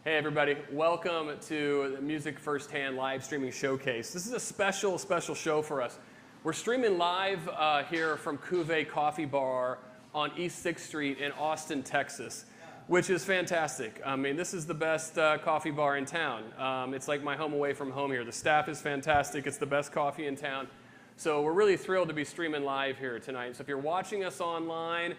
Hey everybody, welcome to the Music Firsthand live streaming showcase. This is a special show for us. We're streaming live here from Cuvée Coffee Bar on East 6th Street in Austin, Texas, which is fantastic. I mean, this is the best coffee bar in town. It's like my home away from home here. The staff is fantastic. It's the best coffee in town. So we're really thrilled to be streaming live here tonight. So if you're watching us online,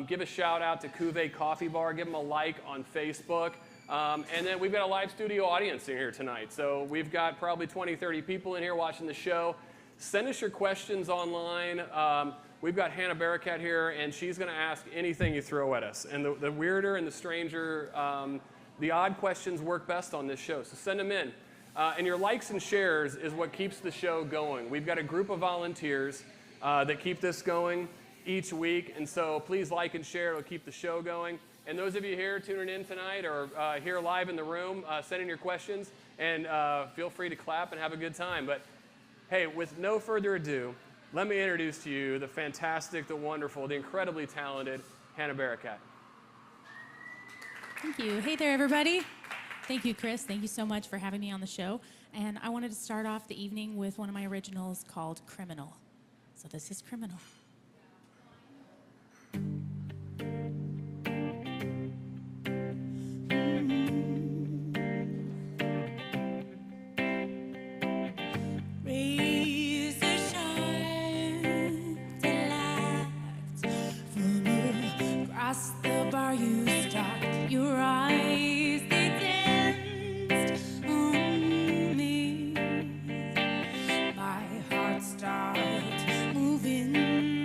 give a shout out to Cuvée Coffee Bar. Give them a like on Facebook. And then we've got a live studio audience in here tonight. So we've got probably 20, 30 people in here watching the show. Send us your questions online. We've got Hanna Barakat here, and she's going to ask anything you throw at us. And the weirder and the stranger, the odd questions work best on this show. So send them in. And your likes and shares is what keeps the show going. We've got a group of volunteers that keep this going each week. And so please like and share. It'll keep the show going. And those of you here tuning in tonight or here live in the room, send in your questions and feel free to clap and have a good time. But hey, with no further ado, let me introduce to you the fantastic, the wonderful, the incredibly talented Hanna Barakat. Thank you. Hey there, everybody. Thank you, Chris. Thank you so much for having me on the show. And I wanted to start off the evening with one of my originals called Criminal. So this is Criminal. The bar you stopped, your eyes they danced on me. My heart stopped moving.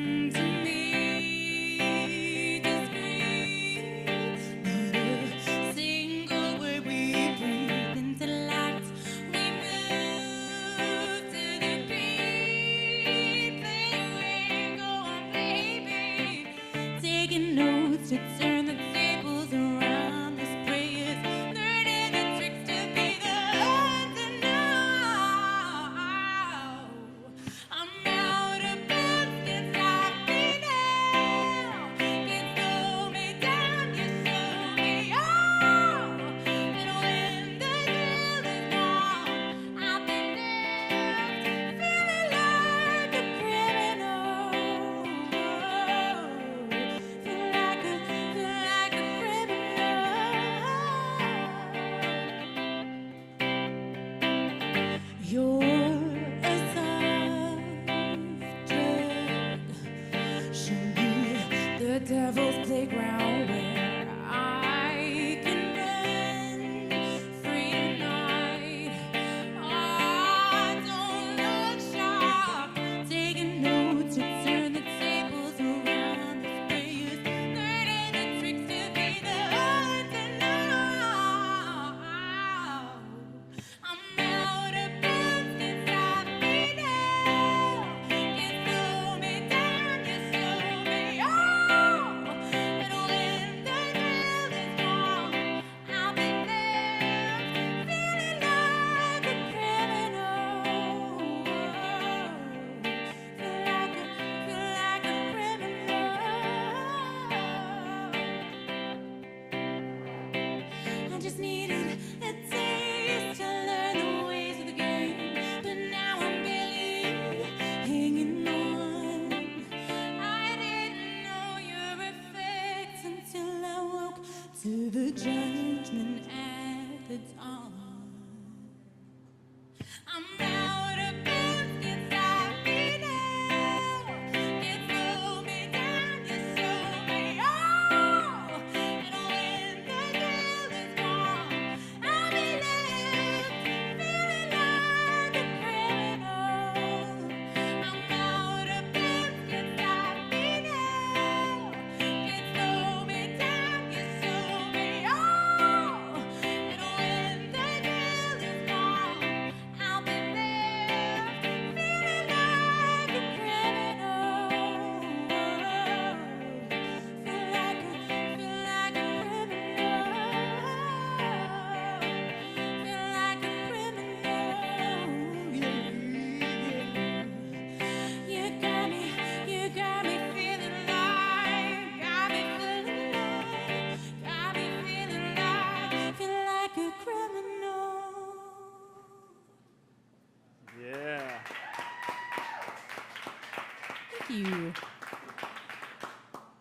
you.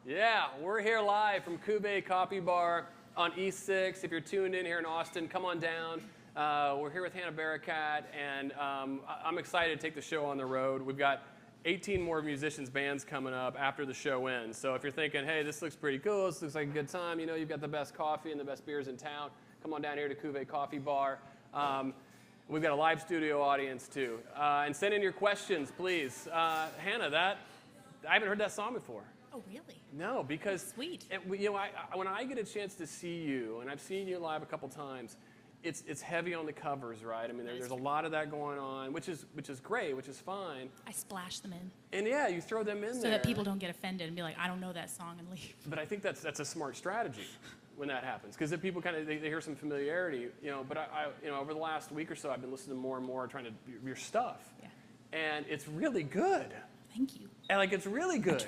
Yeah, we're here live from Cuvée Coffee Bar on East 6. If you're tuned in here in Austin, come on down. We're here with Hanna Barakat, and I'm excited to take the show on the road. We've got 18 more musicians, bands coming up after the show ends. So if you're thinking, hey, this looks pretty cool, this looks like a good time, you know, you've got the best coffee and the best beers in town, come on down here to Cuvée Coffee Bar. We've got a live studio audience too. And send in your questions, please. Hanna, I haven't heard that song before. Oh, really? No, because Sweet. You know, when I get a chance to see you, and I've seen you live a couple times, it's heavy on the covers, right? I mean, there's a lot of that going on, which is great, which is fine. I splash them in And yeah, you throw them in so there that people don't get offended and be like, I don't know that song, and leave. But I think that's a smart strategy when that happens, because if people kind of they hear some familiarity, you know. But I you know, over the last week or so, I've been listening to more and more, trying to your stuff, Yeah. and it's really good. Thank you. And like, it's really good.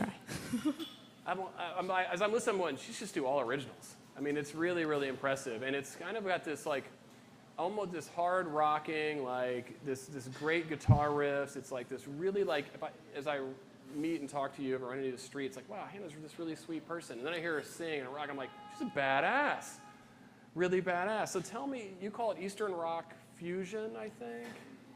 I try. As I'm listening to one, she's just do all originals. I mean, it's really, really impressive. And it's kind of got this, like, almost this hard rocking, like, this great guitar riffs. It's like this really, like, as I meet and talk to you, if I run into the street, it's like, wow, Hannah's this really sweet person. And then I hear her sing and rock, I'm like, she's a badass. Really badass. So tell me, you call it Eastern rock fusion, I think?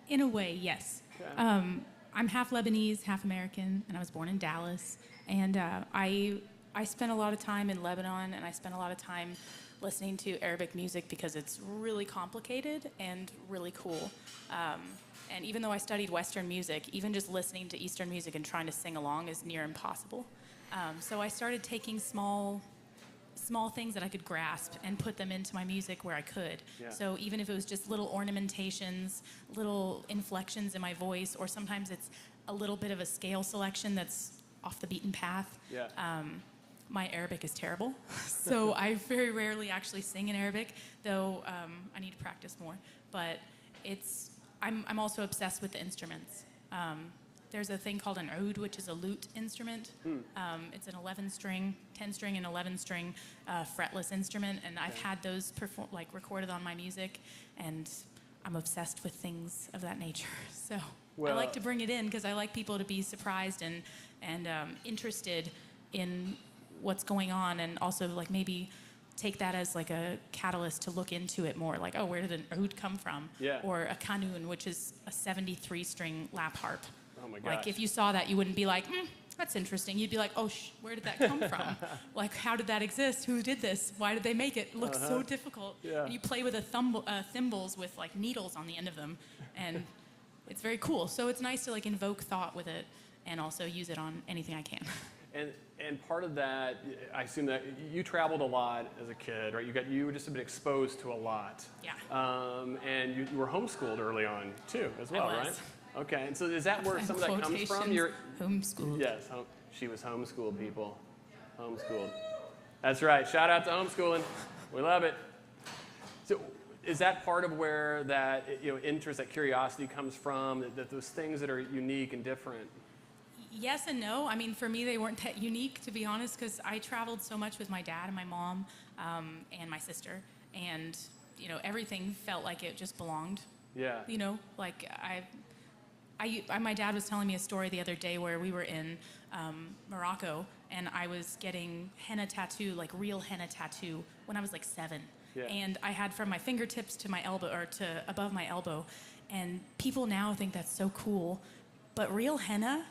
In a way, yes. Okay. I'm half Lebanese, half American, and I was born in Dallas. And I spent a lot of time in Lebanon, and I spent a lot of time listening to Arabic music because it's really complicated and really cool. And even though I studied Western music, even just listening to Eastern music and trying to sing along is near impossible. So I started taking small things that I could grasp and put them into my music where I could. Yeah. So even if it was just little ornamentations, little inflections in my voice, or sometimes it's a little bit of a scale selection that's off the beaten path. Yeah. My Arabic is terrible, so I very rarely actually sing in Arabic, though I need to practice more. But I'm also obsessed with the instruments. There's a thing called an oud, which is a lute instrument. It's an 11-string, 10-string and 11-string fretless instrument, and I've had those recorded on my music, and I'm obsessed with things of that nature. So I like to bring it in because I like people to be surprised and interested in what's going on, and also like maybe take that as like a catalyst to look into it more. Like, oh, where did an oud come from? Yeah. Or a kanun, which is a 73-string lap harp. Oh my gosh. Like, if you saw that, you wouldn't be like, that's interesting. You'd be like, oh, where did that come from? Like, how did that exist? Who did this? Why did they make it? It looks so difficult. Yeah. And you play with thymballs with like needles on the end of them, and it's very cool. So it's nice to like invoke thought with it, and also use it on anything I can. And part of that, I assume that you traveled a lot as a kid, right? You were just a bit exposed to a lot. Yeah. And you were homeschooled early on too, as well, I was. right? Okay. And so is that where some of that comes from? Homeschooled. Yes. She was homeschooled, people. Homeschooled. That's right. Shout out to homeschooling. We love it. So is that part of where that interest, that curiosity comes from? That those things that are unique and different? Yes and no. I mean, for me, they weren't that unique, to be honest, because I traveled so much with my dad and my mom and my sister, and everything felt like it just belonged. Yeah. Like my dad was telling me a story the other day where we were in Morocco, and I was getting henna tattoo, like real henna tattoo, when I was like 7. Yeah. And I had from my fingertips to my elbow, or to above my elbow, and people now think that's so cool, but real henna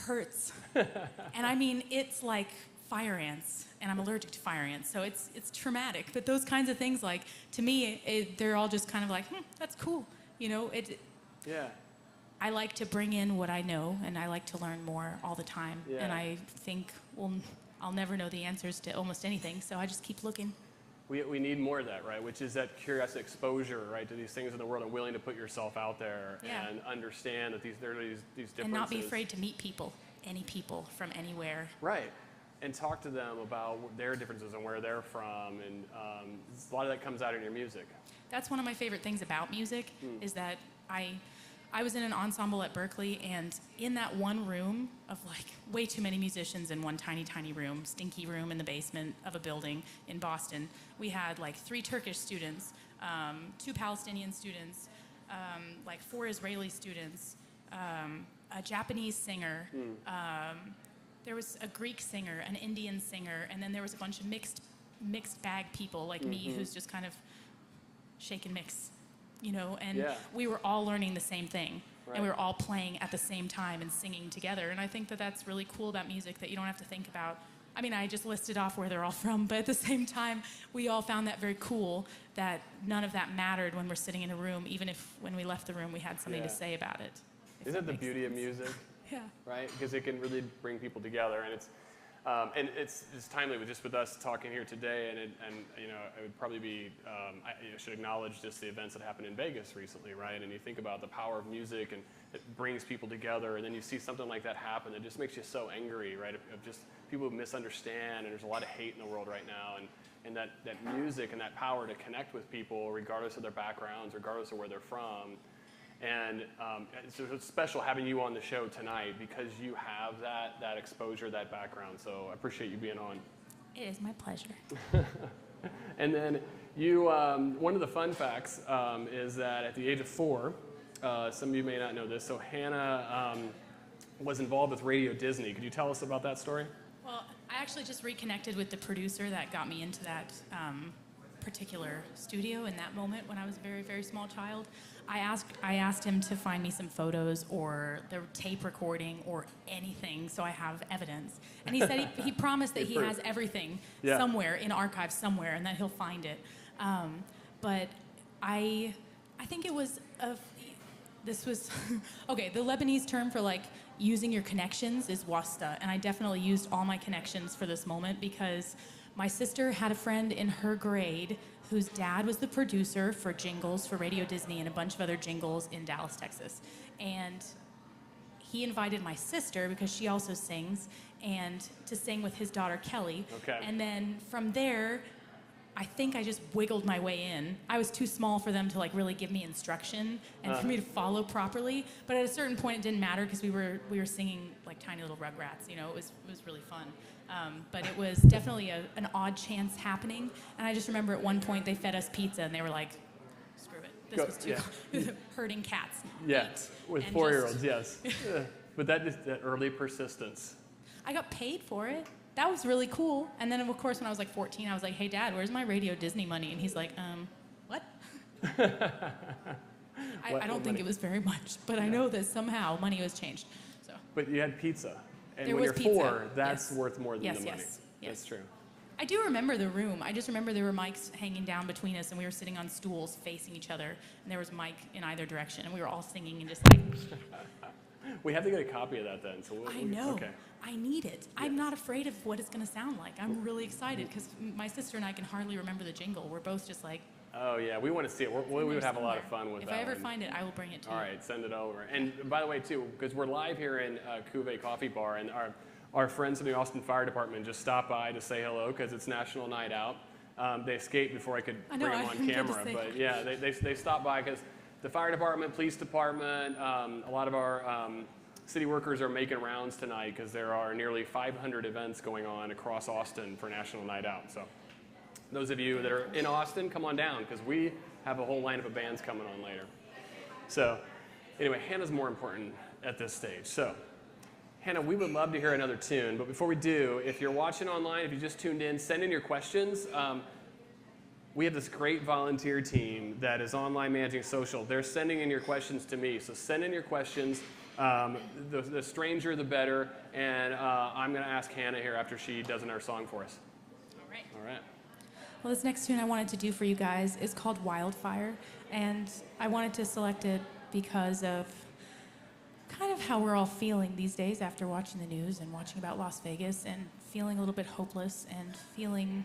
hurts. And I mean, it's like fire ants, and I'm allergic to fire ants, so it's traumatic. But those kinds of things, like, to me, they're all just kind of like, that's cool. Yeah. I like to bring in what I know, and I like to learn more all the time. Yeah. And I think, I'll never know the answers to almost anything, so I just keep looking. We need more of that, right? Which is that curiosity, exposure, right, to these things in the world, and willing to put yourself out there and understand that there are these differences. And not be afraid to meet people, any people from anywhere. Right. And talk to them about their differences and where they're from. And a lot of that comes out in your music. That's one of my favorite things about music, is that I was in an ensemble at Berkeley, and in that one room of like way too many musicians in one tiny, tiny room, stinky room in the basement of a building in Boston, we had like 3 Turkish students, 2 Palestinian students, like 4 Israeli students, a Japanese singer, there was a Greek singer, an Indian singer, and then there was a bunch of mixed bag people like me who's just kind of shake and mix, you know, and we were all learning the same thing. Right. And we were all playing at the same time and singing together. And I think that that's really cool about music, that you don't have to think about, I mean, I just listed off where they're all from, but at the same time, we all found that very cool, that none of that mattered when we're sitting in a room, even if when we left the room we had something to say about it. Isn't it the beauty of music? Yeah. Right? Because it can really bring people together, and it's timely with us talking here today, and you know, it would probably be should acknowledge just the events that happened in Vegas recently, right? And you think about the power of music, and it brings people together, and then you see something like that happen, it just makes you so angry, right? Of just people who misunderstand, and there's a lot of hate in the world right now, and that music and that power to connect with people regardless of their backgrounds, regardless of where they're from. And so it's special having you on the show tonight because you have that exposure, that background. So I appreciate you being on. It is my pleasure. And then you, one of the fun facts is that at the age of 4, some of you may not know this, so Hanna was involved with Radio Disney. Could you tell us about that story? Well, I actually just reconnected with the producer that got me into that particular studio in that moment when I was a very, very small child. I asked him to find me some photos or the tape recording or anything so I have evidence. And he said he promised that he has everything somewhere in archives somewhere and that he'll find it. But I think it was this was okay. The Lebanese term for like using your connections is wasta, and I definitely used all my connections for this moment because my sister had a friend in her grade whose dad was the producer for jingles for Radio Disney and a bunch of other jingles in Dallas, Texas. And he invited my sister, because she also sings, and to sing with his daughter, Kelly. Okay. And then from there, I think I just wiggled my way in. I was too small for them to like really give me instruction and for me to follow properly. But at a certain point, it didn't matter because we were singing like tiny little Rugrats. You know, it was really fun. But it was definitely an odd chance happening. And I just remember at one point they fed us pizza and they were like, screw it. This was too herding cats. Yeah, with 4-year-olds, yes. But that early persistence. I got paid for it. That was really cool. And then, of course, when I was like 14, I was like, hey, Dad, where's my Radio Disney money? And he's like, what? I don't think it was very much, but I know that somehow money was changed. So. But you had pizza. And there when was you're pizza. 4, that's worth more than the money. Yes. That's true. I do remember the room. I just remember there were mics hanging down between us, and we were sitting on stools facing each other, and there was a mic in either direction, and we were all singing and just like... We have to get a copy of that then. So I know. Okay. I need it. Yeah. I'm not afraid of what it's going to sound like. I'm really excited because my sister and I can hardly remember the jingle. We're both just like... Oh, yeah. We want to see it. We would have a lot of fun with that. If I ever find it, I will bring it to you. All right. Send it over. And by the way, too, because we're live here in Cuvée Coffee Bar, and our friends from the Austin Fire Department just stopped by to say hello because it's National Night Out. They escaped before I could bring them on camera. But yeah, they stopped by because the fire department, police department, a lot of our city workers are making rounds tonight because there are nearly 500 events going on across Austin for National Night Out. So those of you that are in Austin, come on down because we have a whole lineup of bands coming on later. So anyway, Hannah's more important at this stage. So Hanna, we would love to hear another tune, but before we do, if you're watching online, if you just tuned in, send in your questions. We have this great volunteer team that is online managing social. They're sending in your questions to me, so send in your questions. The stranger, the better, and I'm going to ask Hanna here after she does another song for us. All right. All right. Well, this next tune I wanted to do for you guys is called Wildfire, and I wanted to select it because of kind of how we're all feeling these days after watching the news and watching about Las Vegas and feeling a little bit hopeless and feeling,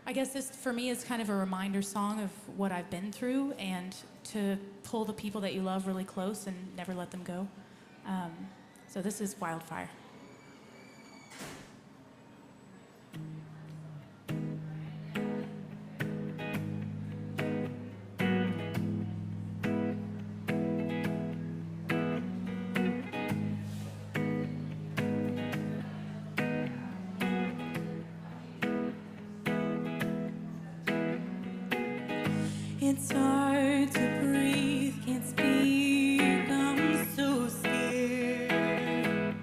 I guess this for me is kind of a reminder song of what I've been through and to pull the people that you love really close and never let them go. So this is Wildfire. It's hard to breathe, can't speak, I'm so scared.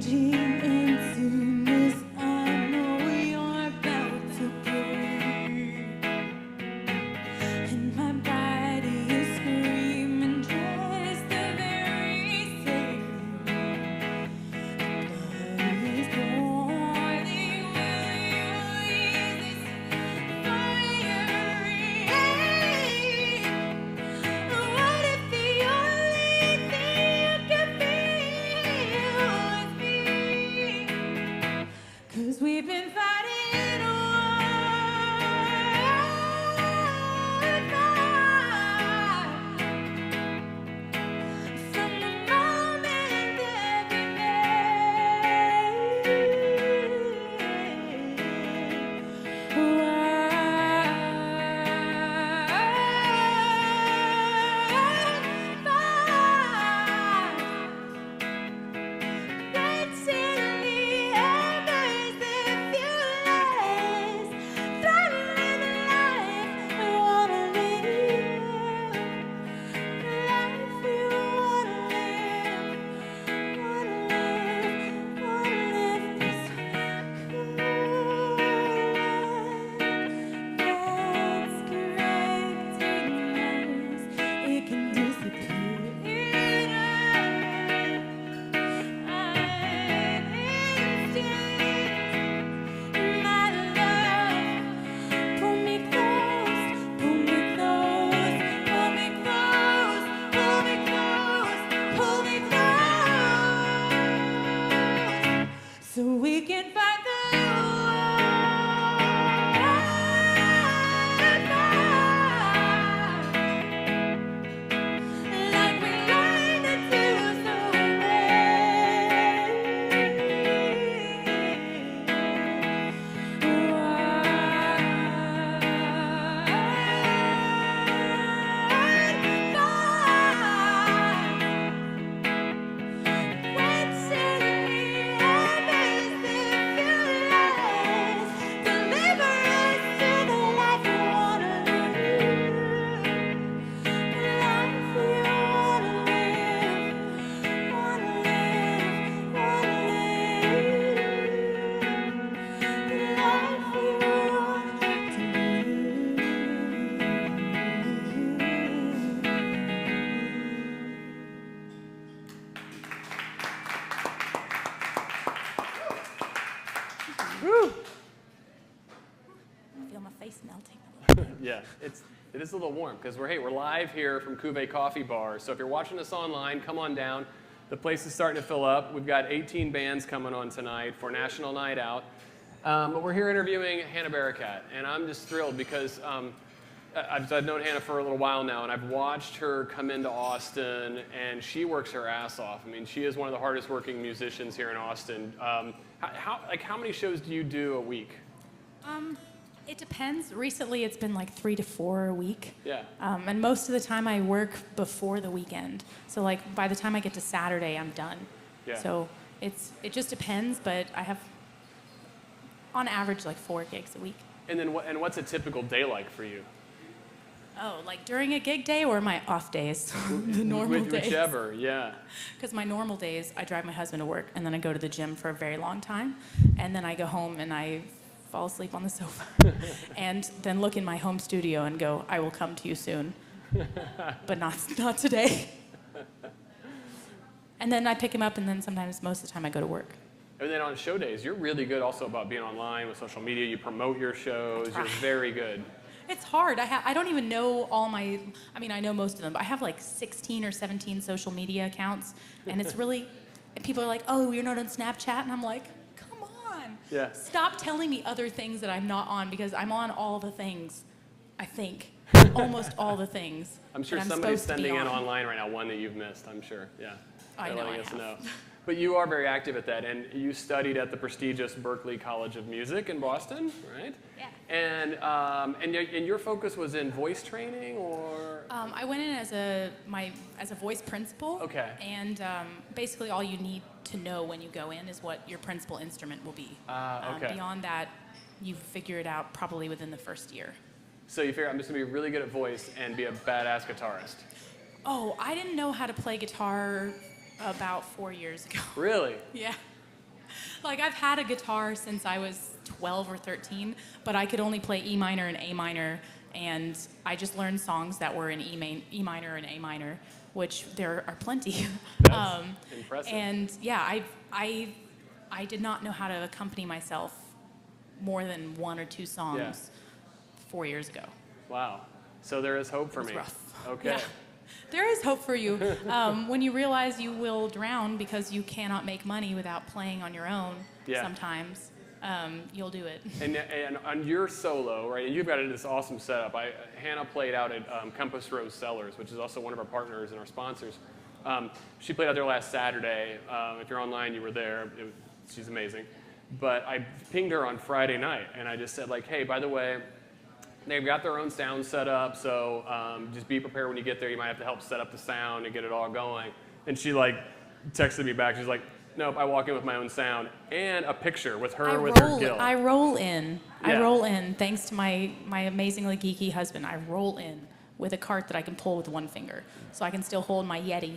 raging emptiness. I know you're about to break, and my body is screaming just the very same. Blood is boiling. Will you ease this fire? What if the only thing you can feel is me? 'Cause we've been fighting a war from the moment that we it can disappear in an instant. My love, pull me close, pull me close, pull me close, pull me close, pull me close, so we can fight the war. Like we learned to do so when suddenly happens the fearless, deliver us to the life we wanna live. Life we wanna live, wanna live, wanna live. Life we want to I feel my face melting. Yeah, it is a little warm because we're live here from Cuvée Coffee Bar. So if you're watching us online, come on down. The place is starting to fill up. We've got 18 bands coming on tonight for National Night Out. But we're here interviewing Hanna Barakat, and I'm just thrilled because I've known Hanna for a little while now, and I've watched her come into Austin, and she works her ass off. I mean, she is one of the hardest working musicians here in Austin. How many shows do you do a week? It depends. Recently, it's been like 3 to 4 a week. Yeah. And most of the time, I work before the weekend. So like by the time I get to Saturday, I'm done. Yeah. So it just depends, but I have on average like 4 gigs a week. And then what's a typical day like for you? Oh, like during a gig day or my off days? The normal days. Whichever, yeah. Because my normal days, I drive my husband to work, and then I go to the gym for a very long time, and then I go home and I fall asleep on the sofa, and then look in my home studio and go, I will come to you soon, but not today. And then I pick him up, and then sometimes, most of the time, I go to work. And then on show days, you're really good also about being online with social media. You promote your shows. I try. You're very good. It's hard. I don't even know all my, I mean, I know most of them, but I have like 16 or 17 social media accounts, and it's really, and people are like, oh, you're not on Snapchat? And I'm like, come on. Yeah. Stop telling me other things that I'm not on, because I'm on all the things, I think. Almost all the things. I'm sure that I'm somebody's supposed to be sending in on. online right now one that you've missed, I'm sure. Yeah. I They're know letting I us have. know. But you are very active at that, and you studied at the prestigious Berklee College of Music in Boston, right? Yeah. And your focus was in voice training, or? I went in as a voice principal. Okay. And basically all you need to know when you go in is what your principal instrument will be. Okay. Beyond that, you figure it out probably within the first year. So you figure, I'm just gonna be really good at voice and be a badass guitarist. Oh, I didn't know how to play guitar about 4 years ago. Really? Yeah. Like, I've had a guitar since I was 12 or 13, but I could only play E minor and A minor, and I just learned songs that were in E minor and A minor, which there are plenty. That's impressive. And yeah, I did not know how to accompany myself more than one or two songs Yeah. 4 years ago. Wow. So there is hope for It was me. rough. Okay. Yeah. There is hope for you when you realize you will drown because you cannot make money without playing on your own. Yeah. Sometimes you'll do it. And on your solo, right, and you've got this awesome setup. Hannah played out at Compass Rose Cellars, which is also one of our partners and our sponsors. She played out there last Saturday. If you're online, you were there. She's amazing. But I pinged her on Friday night, and I just said, like, hey, by the way, they've got their own sound set up, so just be prepared when you get there. You might have to help set up the sound and get it all going. And she, like, texted me back. She's like, nope, I walk in with my own sound and a picture with her with her guild. I roll in. Yeah. I roll in, thanks to my amazingly geeky husband. I roll in with a cart that I can pull with one finger, so I can still hold my Yeti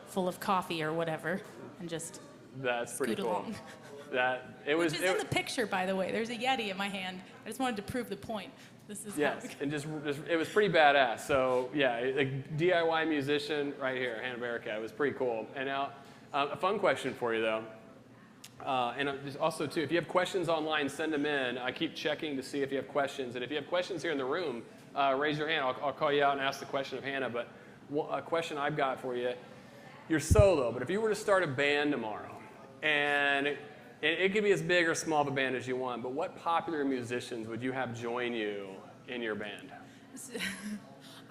full of coffee or whatever and just That's pretty scoot cool. along. Which Which is in the picture, by the way. There's a Yeti in my hand. I just wanted to prove the point. This is Yes, how and just it was pretty badass. So yeah, like DIY musician right here, Hanna Barakat. It was pretty cool. And now, a fun question for you though, and just also too, if you have questions online, send them in. I keep checking to see if you have questions, and if you have questions here in the room, raise your hand. I'll call you out and ask the question of Hannah. But a question I've got for you: you're solo, but if you were to start a band tomorrow, and it could be as big or small of a band as you want, but what popular musicians would you have join you in your band?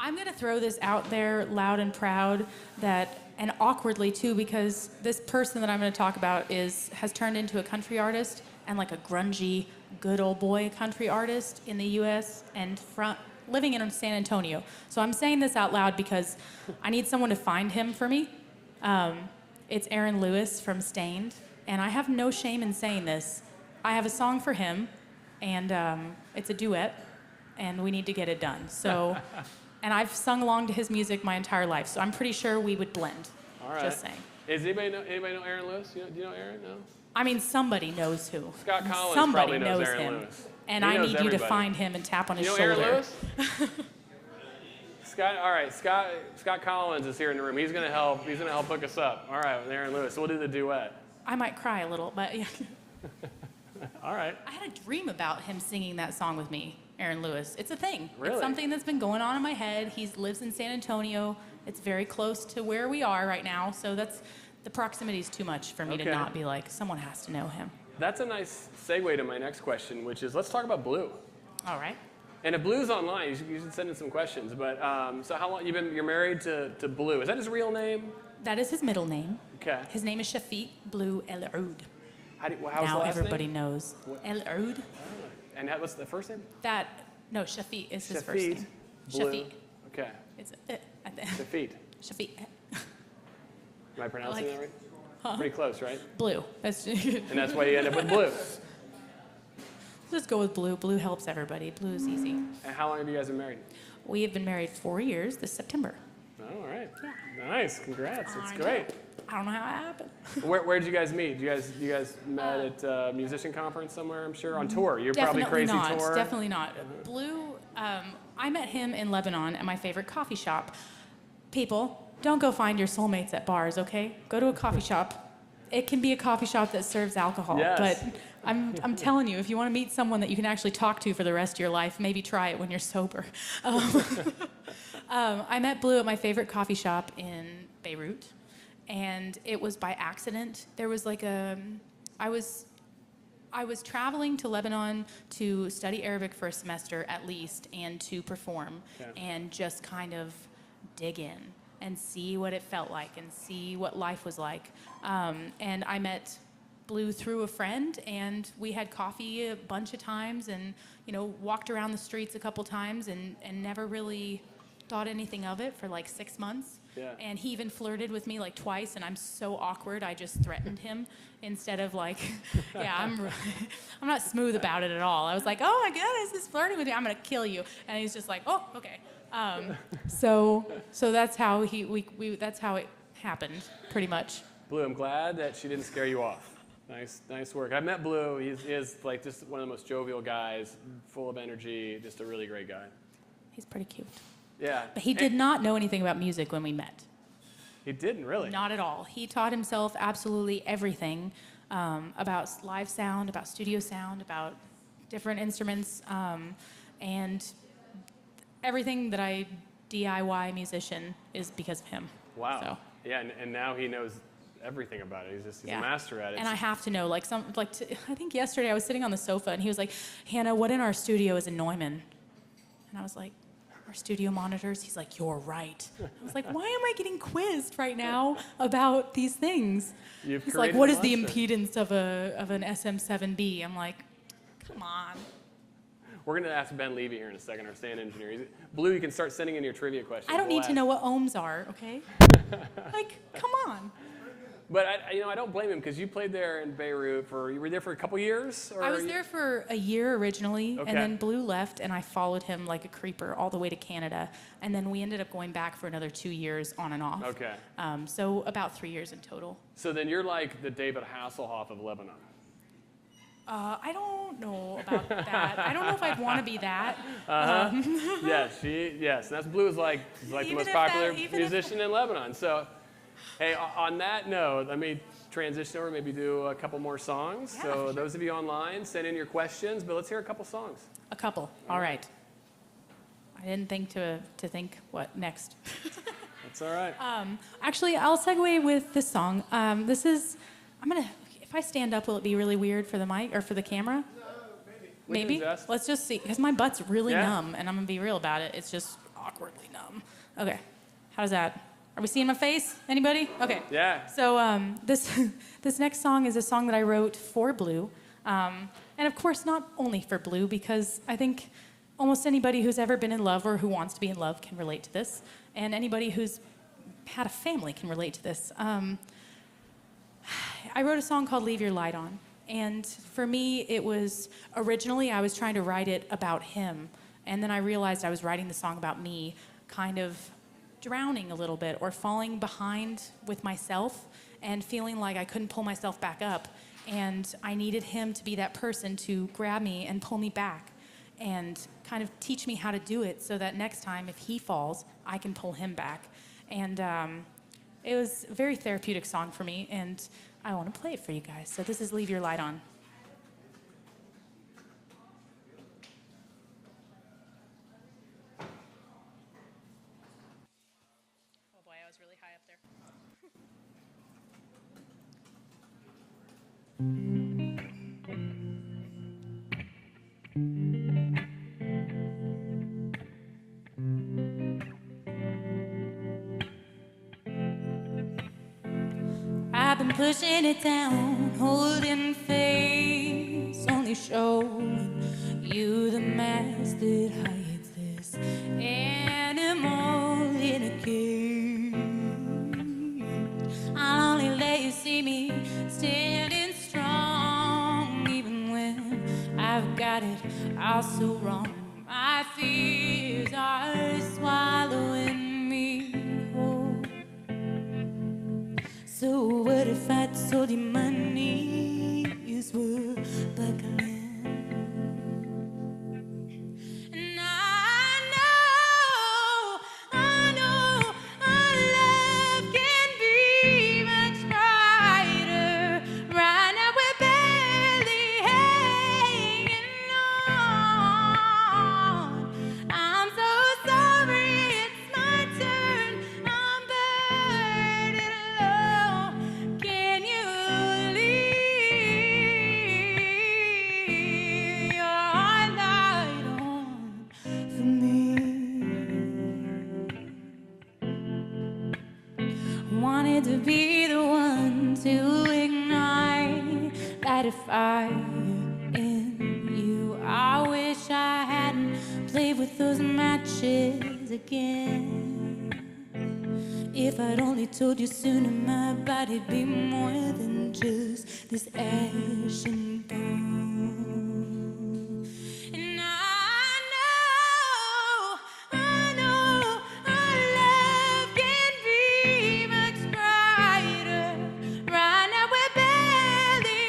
I'm going to throw this out there loud and proud and awkwardly too, because this person that I'm going to talk about has turned into a country artist and like a grungy, good old boy country artist in the U.S. and living in San Antonio. So I'm saying this out loud because I need someone to find him for me. It's Aaron Lewis from Stained. And I have no shame in saying this. I have a song for him, and it's a duet, and we need to get it done. So, and I've sung along to his music my entire life, so I'm pretty sure we would blend. All right. Just saying. Does anybody know Aaron Lewis? Do you know Aaron? No? I mean, somebody knows who. Scott Collins somebody probably knows Aaron him. Lewis. And He I knows need you to everybody. find him and tap on his You know shoulder. Aaron Lewis? All right, Scott Collins is here in the room. He's gonna help hook us up. All right, with Aaron Lewis. So we'll do the duet. I might cry a little, but yeah. All right. I had a dream about him singing that song with me, Aaron Lewis. It's a thing. Really? It's something that's been going on in my head. He lives in San Antonio. It's very close to where we are right now, so the proximity is too much for me to Okay. not be like, someone has to know him. That's a nice segue to my next question, which is let's talk about Blue. All right. And if Blue's online, you should send in some questions. But so how long you're married to Blue? Is that his real name? That is his middle name. Okay. His name is Shafiq Blue El Oud. How's the Now last everybody name? knows. El Oud. And what's the first name? No, Shafiq is his first Shafiq name. Blue. Shafiq. Okay. It's at the end. Shafiq. Shafiq. Am I pronouncing Like- that right? Pretty close, right? Blue. That's And that's why you end up with Blue. Just go with Blue. Blue helps everybody. Blue is easy. And how long have you guys been married? We have been married 4 years this September. Oh, all right. Yeah. Nice. Congrats. That's I great. know. I don't know how it happened. Where did you guys meet? You guys met at a musician conference somewhere, I'm sure, on tour. You're probably crazy not. tour. Definitely not. Blue, I met him in Lebanon at my favorite coffee shop. People, don't go find your soulmates at bars, okay? Go to a coffee shop. It can be a coffee shop that serves alcohol, Yes. but I'm telling you, if you want to meet someone that you can actually talk to for the rest of your life, maybe try it when you're sober. I met Blue at my favorite coffee shop in Beirut, and it was by accident. There was like I was traveling to Lebanon to study Arabic for a semester at least and to perform and just kind of dig in and see what it felt like and see what life was like. And I met Blue through a friend, and we had coffee a bunch of times and, walked around the streets a couple times and never really thought anything of it for like 6 months. Yeah. And he even flirted with me like twice, and I'm so awkward, I just threatened him instead of like, I'm not smooth about it at all. I was like, oh my goodness, this flirting with me, I'm gonna kill you. And he's just like, oh, okay. So that's how that's how it happened, pretty much. Blue, I'm glad that she didn't scare you off. Nice work. I met Blue. He is like just one of the most jovial guys, full of energy, just a really great guy. He's pretty cute. Yeah. But he did not know anything about music when we met. He didn't really? Not at all. He taught himself absolutely everything about live sound, about studio sound, about different instruments, and everything that I DIY musician is because of him. Wow. So. Yeah, and now he knows everything about it. He's a master at it. And I have to know, I think yesterday I was sitting on the sofa and he was like, Hannah, what in our studio is a Neumann? And I was like, our studio monitors? He's like, you're right. I was like, why am I getting quizzed right now about these things? He's like, what is the impedance of an SM7B? I'm like, come on. We're going to ask Ben Levy here in a second, our stand engineer. Blue, you can start sending in your trivia questions. I don't need to know what ohms are, okay? Come on. But I don't blame him because you played there in Beirut you were there for a couple years? Or I was there for a year originally, Okay. and then Blue left, and I followed him like a creeper all the way to Canada, and then we ended up going back for another 2 years on and off. Okay. So about 3 years in total. So then you're like the David Hasselhoff of Lebanon. I don't know about that. I don't know if I'd want to be that. Yes. And that's Blue is like the Even most if popular that- even musician in Lebanon. So, hey, on that note, let me transition over, maybe do a couple more songs. Yeah, So for sure. those of you online, send in your questions, but let's hear a couple songs. A couple. All right. I didn't think to think what next. That's all right. Actually, I'll segue with this song. If I stand up, will it be really weird for the mic or for the camera? We can Maybe. adjust. Let's just see, because my butt's really Yeah. numb, and I'm gonna be real about it. It's just awkwardly numb. Okay. How's that? Are we seeing my face? Anybody? Okay. Yeah. So this next song is a song that I wrote for Blue, and of course not only for Blue, because I think almost anybody who's ever been in love or who wants to be in love can relate to this, and anybody who's had a family can relate to this. I wrote a song called Leave Your Light On, and for me it was, originally I was trying to write it about him, and then I realized I was writing the song about me, kind of drowning a little bit or falling behind with myself and feeling like I couldn't pull myself back up, and I needed him to be that person to grab me and pull me back and kind of teach me how to do it so that next time if he falls, I can pull him back. And it was a very therapeutic song for me, and I want to play it for you guys. So this is Leave Your Light On. Oh boy, I was really high up there. I've been pushing it down, holding face, only showing you the mask that hides this animal in a cage. I'll only let you see me standing strong, even when I've got it all so wrong. My fears are swallowing me whole. So what if I told you my knees were buckling? And I know our love can be much brighter. Right now we're barely hanging on. I'm so sorry, it's my turn. I'm burning low. Can you leave your light on for me? Wanted to be the one to ignite that fire in you. I wish I hadn't played with those matches again. If I'd only told you sooner, my body'd be more than just this ash and bone. And I know our love can be much brighter. Right now we're barely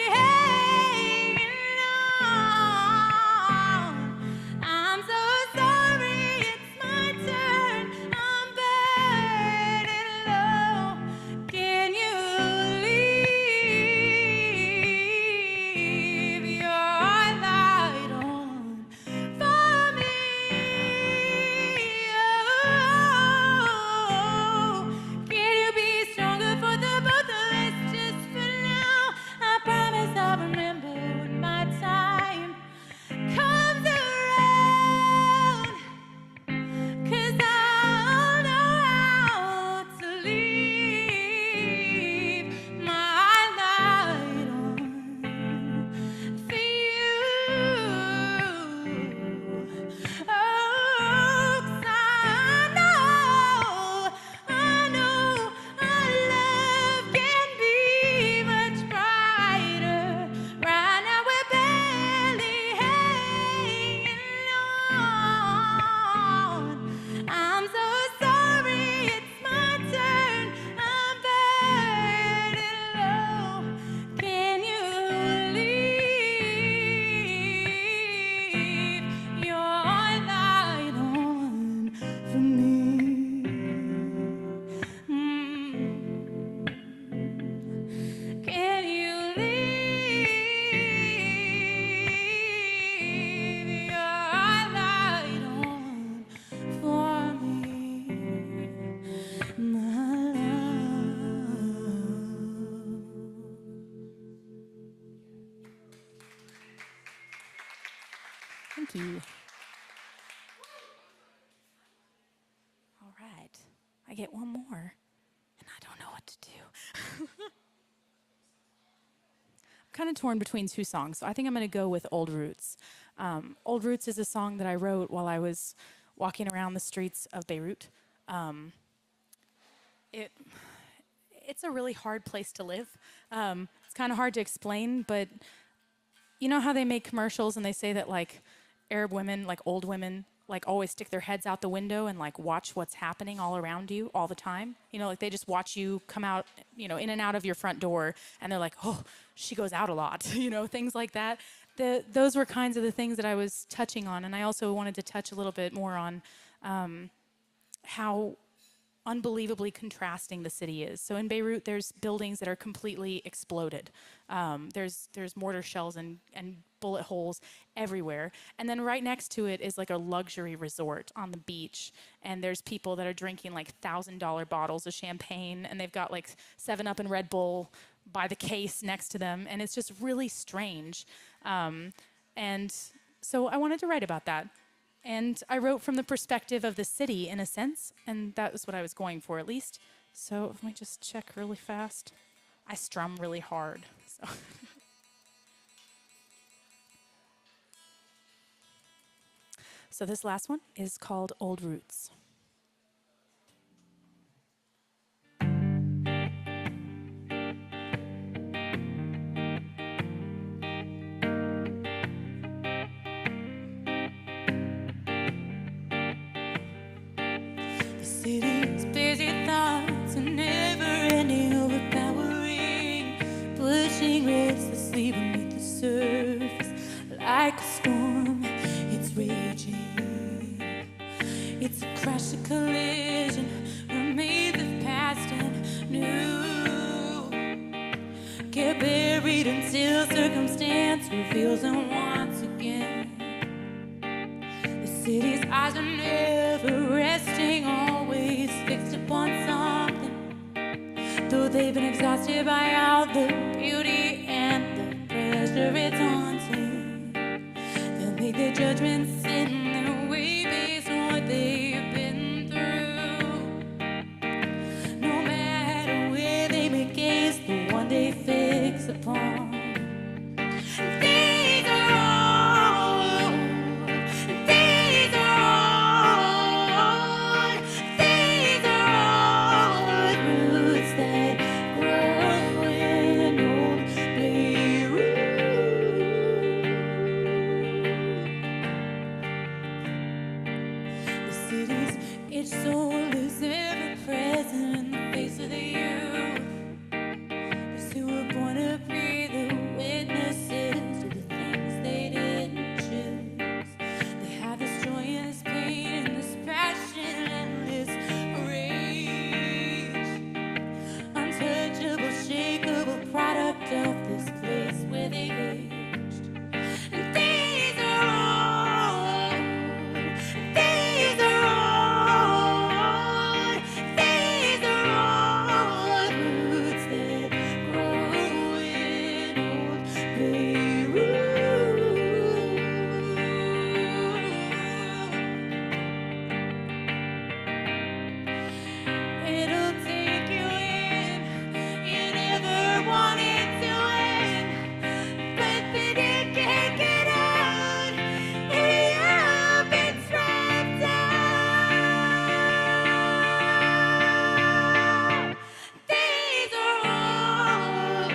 2. All right. I get one more, and I don't know what to do. I'm kind of torn between 2 songs, so I think I'm going to go with Old Roots. Old Roots is a song that I wrote while I was walking around the streets of Beirut. It's a really hard place to live. It's kind of hard to explain, but you know how they make commercials and they say that like Arab women, like old women, like always stick their heads out the window and like watch what's happening all around you all the time. You know, like they just watch you come out, you know, in and out of your front door, and they're like, oh, she goes out a lot, you know, things like that. Those were kinds of the things that I was touching on, and I also wanted to touch a little bit more on how unbelievably contrasting the city is. So in Beirut, there's buildings that are completely exploded. There's mortar shells and bullet holes everywhere. And then right next to it is like a luxury resort on the beach. And there's people that are drinking like $1,000 bottles of champagne, and they've got like 7-Up and Red Bull by the case next to them. And it's just really strange. And so I wanted to write about that. And I wrote from the perspective of the city, in a sense, and that was what I was going for, at least. So let me just check really fast. I strum really hard. So, so this last one is called Old Roots. City's busy thoughts are never-ending, overpowering, pushing restlessly beneath the surface. Like a storm, it's raging. It's a crash, a collision, remade the past and new. Get buried until circumstance reveals them once again. The city's eyes are never resting, always fixed upon something. Though they've been exhausted by all the beauty and the pressure it's haunting, they'll make their judgments in their way based on what they've been through. No matter where they may gaze, the one they fix upon. These are all, these are all, these are all roots that grow in old Beirut. The city's its soul is ever present in the face of the youth. Those who were born to be the witnesses to the things they didn't choose. They have this joy and this pain and this passion and this rage. Untouchable, shakeable product of this place where they aged. And these are all, these are all, these are all roots that grow in old Beirut. It'll take you in, you never wanted to end, but then you can't get out, and you've been trapped out. These are all,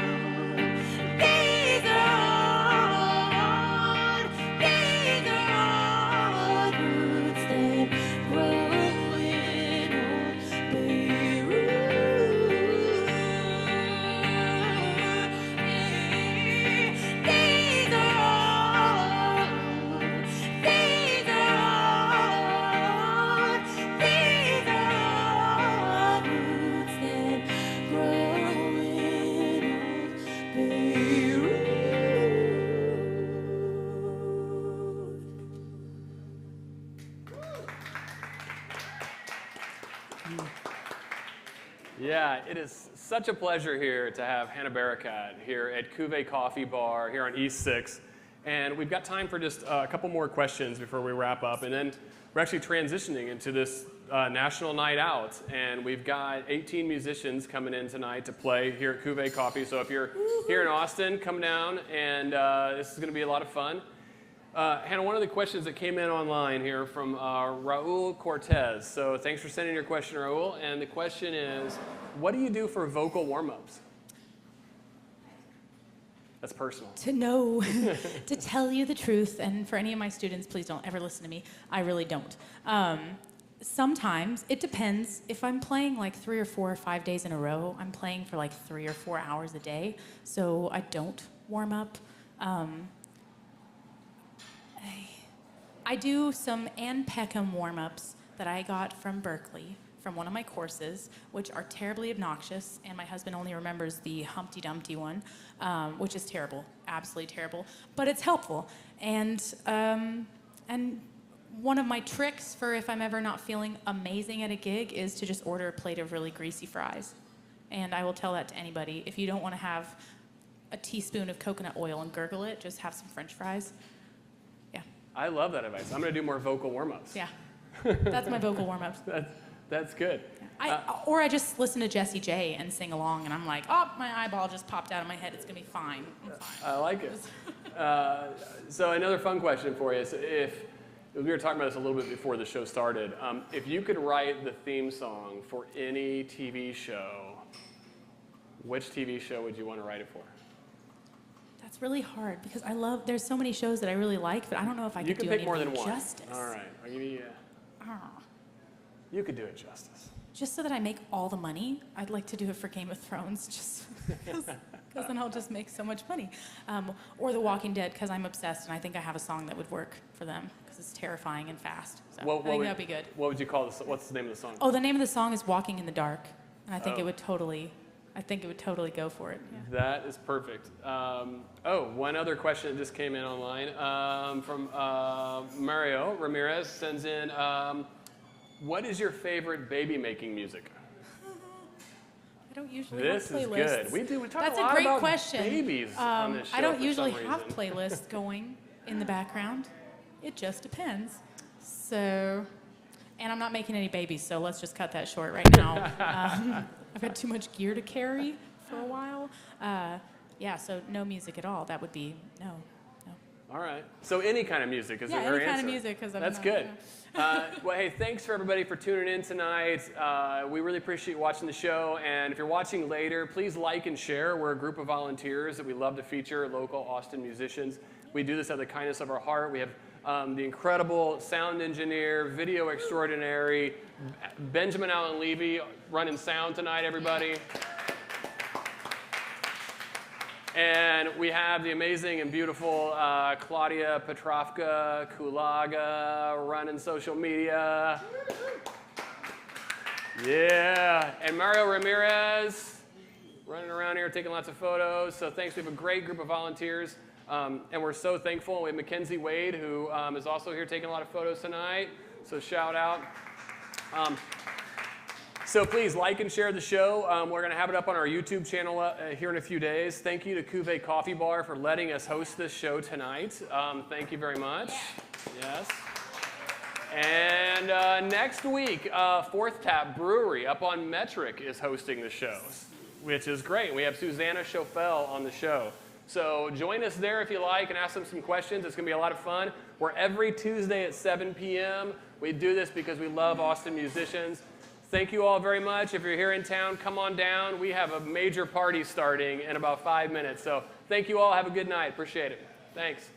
these are all, these are all roots that grow in old Beirut. These are all, these are all, these are all roots that grow in old Beirut. Yeah, it is such a pleasure here to have Hanna Barakat here at Cuvée Coffee Bar here on East 6. And we've got time for just a couple more questions before we wrap up. And then we're actually transitioning into this national night out. And we've got 18 musicians coming in tonight to play here at Cuvée Coffee. So if you're here in Austin, come down. And this is going to be a lot of fun. Hannah, one of the questions that came in online here from Raul Cortez. So thanks for sending your question, Raul. And the question is, what do you do for vocal warm-ups? That's personal. To know, to tell you the truth, and for any of my students, please don't ever listen to me. I really don't. Sometimes, it depends. If I'm playing like 3 or 4 or 5 days in a row, I'm playing for like 3 or 4 hours a day, so I don't warm up. I do some Ann Peckham warm-ups that I got from Berkeley, from one of my courses, which are terribly obnoxious, and my husband only remembers the Humpty Dumpty one, which is terrible, absolutely terrible, but it's helpful. And one of my tricks for if I'm ever not feeling amazing at a gig is to just order a plate of really greasy fries. And I will tell that to anybody. If you don't want to have a teaspoon of coconut oil and gurgle it, just have some French fries. Yeah. I love that advice. I'm going to do more vocal warm-ups. Yeah. That's my vocal warm-ups. That's good. Or I just listen to Jessie J and sing along, and I'm like, oh, my eyeball just popped out of my head. It's going to be fine. I'm fine. I like it. So another fun question for you is if we were talking about this a little bit before the show started. If you could write the theme song for any TV show, which TV show would you want to write it for? That's really hard because there's so many shows that I really like, but I don't know if I could do pick more than one. justice. All right. I'll give you, you could do it justice. Just so that I make all the money, I'd like to do it for Game of Thrones, just because then I'll just make so much money. Or The Walking Dead, because I'm obsessed, and I think I have a song that would work for them, because it's terrifying and fast. So I think that'd be good. What would you call this? What's the name of the song? Oh, the name of the song is Walking in the Dark, and I think it would totally go for it. Yeah. That is perfect. One other question that just came in online from Mario Ramirez sends in, what is your favorite baby-making music? I don't usually this have playlists. Is good. We talk That's a lot a great about question. babies on this show. I don't for usually some have reason. playlists going in the background. It just depends. So, and I'm not making any babies, so let's just cut that short right now. I've had too much gear to carry for a while. So no music at all. That would be no. All right. So any kind of music is her any answer. kind of music. That's good. Well, hey, thanks for everybody for tuning in tonight. We really appreciate watching the show. And if you're watching later, please like and share. We're a group of volunteers that we love to feature, local Austin musicians. We do this out of the kindness of our heart. We have the incredible sound engineer, video extraordinary, Benjamin Allen Levy running sound tonight, everybody. And we have the amazing and beautiful Claudia Petrovka Kulaga running social media. Yeah, and Mario Ramirez running around here taking lots of photos. So thanks, we have a great group of volunteers. And we're so thankful. We have Mackenzie Wade, who is also here taking a lot of photos tonight. So shout out. So please like and share the show. We're going to have it up on our YouTube channel here in a few days. Thank you to Cuvée Coffee Bar for letting us host this show tonight. Thank you very much. Yes. And next week, Fourth Tap Brewery up on Metric is hosting the show, which is great. We have Susanna Schofel on the show. So join us there if you like and ask them some questions. It's going to be a lot of fun. We're every Tuesday at 7 p.m. We do this because we love Austin musicians. Thank you all very much. If you're here in town, come on down. We have a major party starting in about 5 minutes. So thank you all. Have a good night. Appreciate it. Thanks.